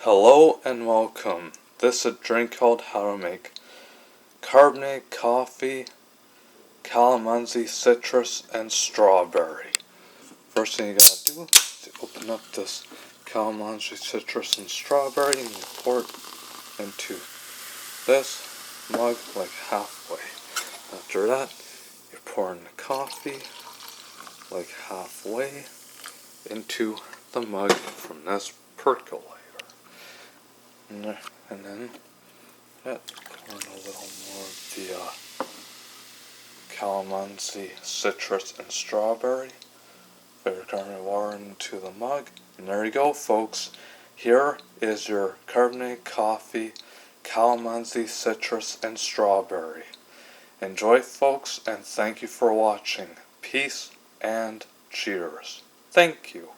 Hello and welcome. This is a drink called how to make carbonated coffee, calamansi, citrus, and strawberry. First thing you gotta do is open up this calamansi, citrus, and strawberry and you pour it into this mug like halfway. After that, you pour in the coffee like halfway into the mug from this percolator. And then pour in a little more of the calamansi, citrus, and strawberry. Flavour carbonated water into the mug. And there you go, folks. Here is your carbonated coffee, calamansi, citrus, and strawberry. Enjoy, folks, and thank you for watching. Peace and cheers. Thank you.